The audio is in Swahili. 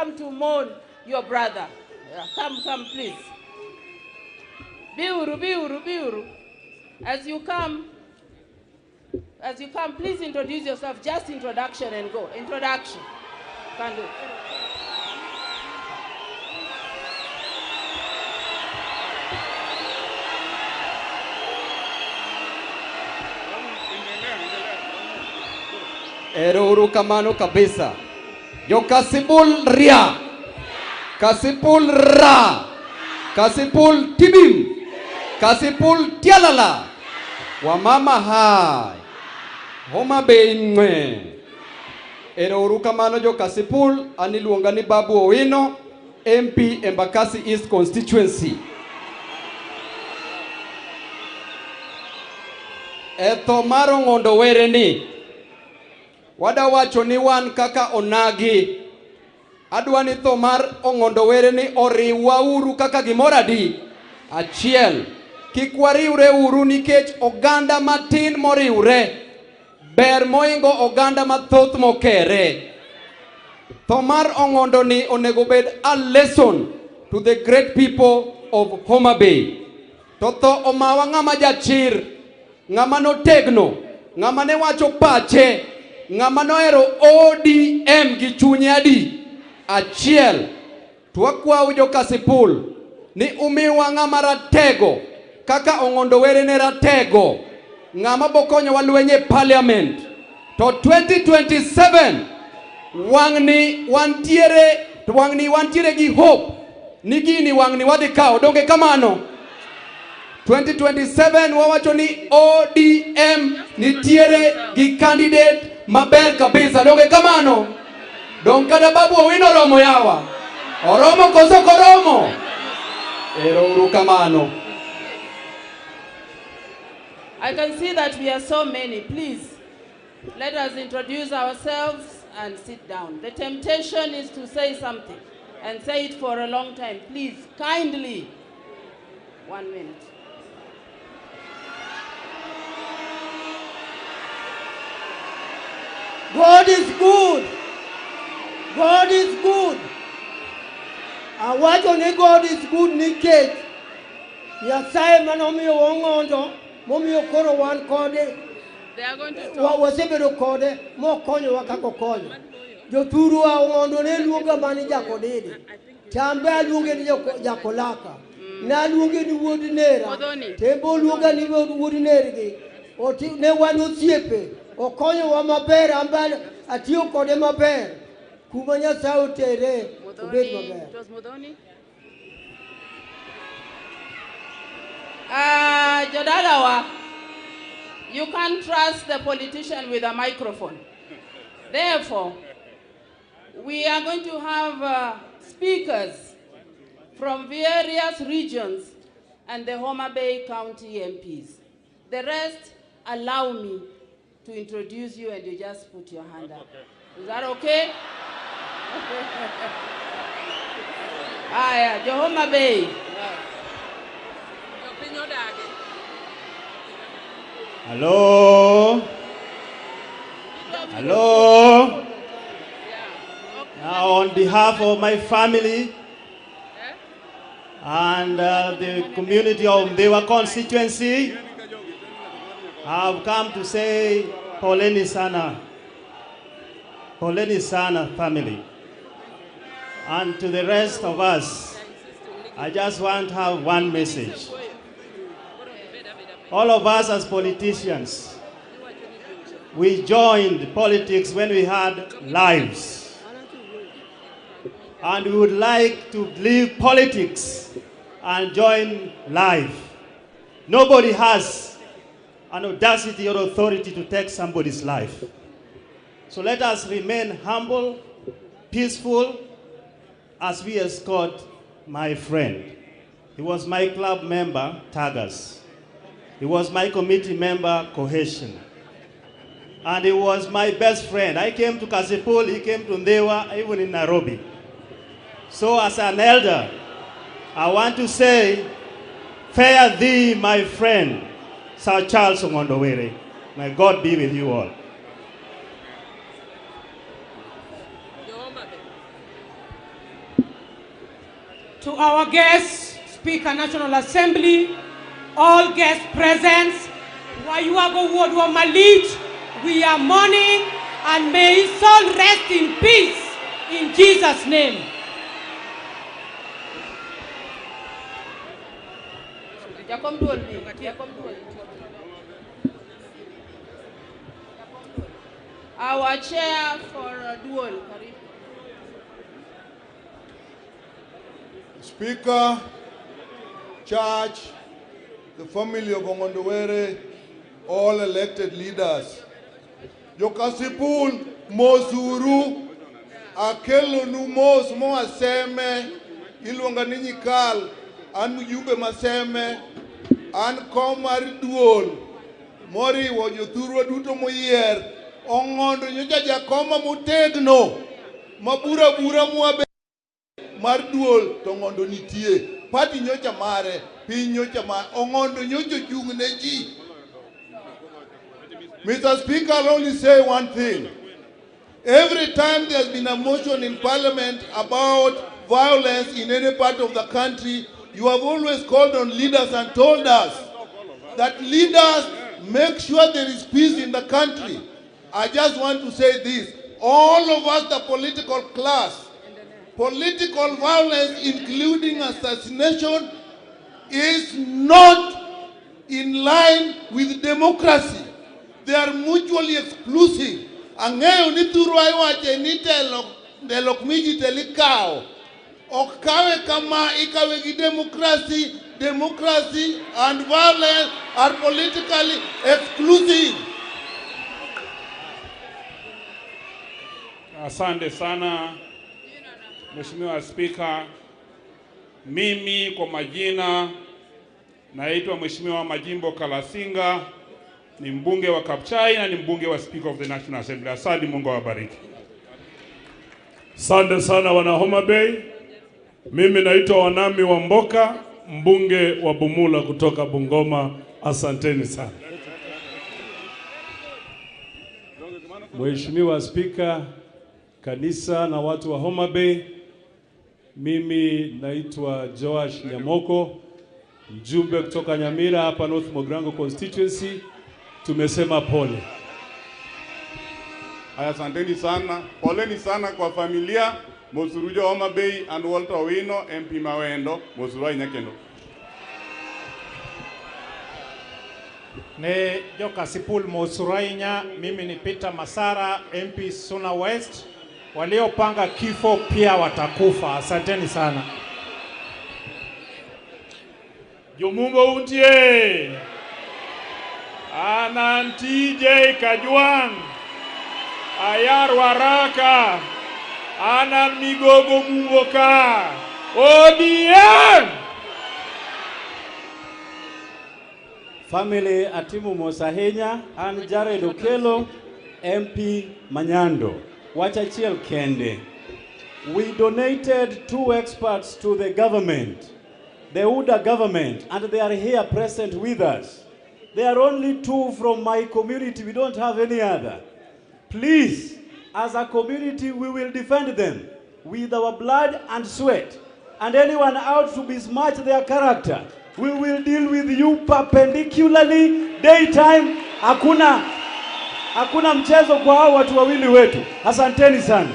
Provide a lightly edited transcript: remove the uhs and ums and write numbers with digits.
come to mourn your brother. Yeah, come, please. Biuru. As you come, please introduce yourself. Just introduction and go. Introduction. Can do. Ero kamano kabisa. Yo Kasipul ria. Kasipul ra. Kasipul tibim. Kasipul tialala. Wamama hai. Homabay ngwe. Ero kamano jo Kasipul aniluonga ni Babu Owino, MP Embakasi East Constituency. Eto mar Ong'ondo were ni wadawacho ni wan kaka onagi. Adwani tho mar Ong'ondo were ni oriwa uru kaka gimoro adi achiel. Kik wariwre uru nikech oganda matin moriwre ber moingo oganda mathoth mokere. Tho mar Ong'ondo ni onego bed a lesson to the great people of Homabay. To tho omawa ng'ama jachir, ng'ama notegno, ng'ama ne wacho pache, ng'ama noero ODM gi chunye adi achiel. Twakwawo jo Kasipul ni umiwa ng'ama ratego kaka Ong'ondo were ne ratego, ng'ama bokonyo walwenye parliament. To 2027 wang'ni wantiere gi hope ni gini wang'ni wadhi kawo. Donge kamano? 2027 wawacho ni ODM nitiere gi candidate maber kabisa. Donge kamano? Dong kada Babu Owino romo yawa. Oromo koso koromo? Ero uru kamano. I can see that we are so many. Please, let us introduce ourselves and sit down. The temptation is to say something and say it for a long time. Please, kindly, 1 minute. God is good. God is good. And what only God is good nikech Nyasaye manomiyo Ong'ondo, momiyo koro wan kode. They are going to talk. Wasebedo kode mokonyowa kaka okonyo. Jothuru wa Ong'ondo ne luonga mani jakodede. Chambe aluonge ni jakolaka. Ne aluonge ni wuod nera. Tembo luonga ni wuod nergi. Ne wan osiepe. Okonyowa maber, ambal atiyo kode maber. Kuma Nyasaye otere obed maber. It was Modoni. Jodalawa, you can't trust the politician with a microphone. Therefore, we are going to have speakers from various regions and the Homabay County MPs. The rest, allow me to introduce you and you just put your hand up. Okay. Is that okay? Yeah, Homabay. Hello. Hello. Now, on behalf of my family and the community of Mdewa constituency, I've come to say poleni sana family. And to the rest of us, I just want to have one message. All of us as politicians, we joined politics when we had lives. And we would like to leave politics and join life. Nobody has an audacity or authority to take somebody's life. So let us remain humble, peaceful, as we escort my friend. He was my club member, Tagas. He was my committee member, Cohesion. And he was my best friend. I came to Kasipul, he came to Ndewa, even in Nairobi. So as an elder, I want to say, fare thee, my friend, Sir Charles Ong'ondo were. May God be with you all. To our guests, Speaker National Assembly, all guest presents, Wayuago Wodwa Malit, we are mourning, and may his soul rest in peace in Jesus' name. Our chair for dual. Speaker, Church, the family of Ong'ondo, all elected leaders. Jo Kasipul, Mozuru, Akelo nu mos mo aseme, ilwanga ninyi kal, an mjumbe maseme, an komar duol, mori wo jothurwa duto moyier, Ong'ondo nyocha jakoma motegno, mabura muabe mar duol to Ong'ondo nitie. Party nyocha mare, piny nyocha mare, Ong'ondo nyocha ochung'ne ji. Mr. Speaker, I'll only say one thing. Every time there's been a motion in Parliament about violence in any part of the country, you have always called on leaders and told us that leaders make sure there is peace in the country. I just want to say this. All of us, the political class, political violence, including assassination, is not in line with democracy. They are mutually exclusive. Angeo ni turwa iwache ni telok miji telikao. Okawe kama ikawe ki democracy and violence are politically exclusive. Asante sana, Mheshimiwa Speaker. Mimi kwa majina naitwa Mheshimiwa Majimbo Kalasinga, ni mbunge wa Kapchai na ni mbunge wa Speaker of the National Assembly. Asante, Mungu awabariki. Asante sana wana Homabay. Mimi naitwa Wanami wa Mboka, mbunge wa Bumula kutoka Bungoma. Asanteni sana. Mheshimiwa Speaker, kanisa na watu wa Homabay, mimi naitwa Joash Nyamoko, mjumbe kutoka Nyamira hapa North Mogrango constituency. Tumesema pole. Asanteni sana. Poleni sana kwa familia Mosurujo Homabay and Walter Owino MP Mawendo Mosurai Nyakendo. Ne jo Kasipul Mosurainya, mimi ni Peter Masara MP Suna West. Waliopanga kifo pia watakufa. Asanteni sana. Jumumbo untie. Anan TJ Kajwang. Ayar Waraka. Anan Migogo Mumboka. ODM. Family Atimu Mosahenya and Jared Okelo, MP Manyando. Wachachiel Kende. We donated 2 experts to the government, the UDA government, and they are here present with us. There are only 2 from my community. We don't have any other. Please, as a community, we will defend them with our blood and sweat. And anyone out to besmirch their character, we will deal with you perpendicularly, daytime. Hakuna mchezo kwa hao watu wawili wetu. Asanteni sana.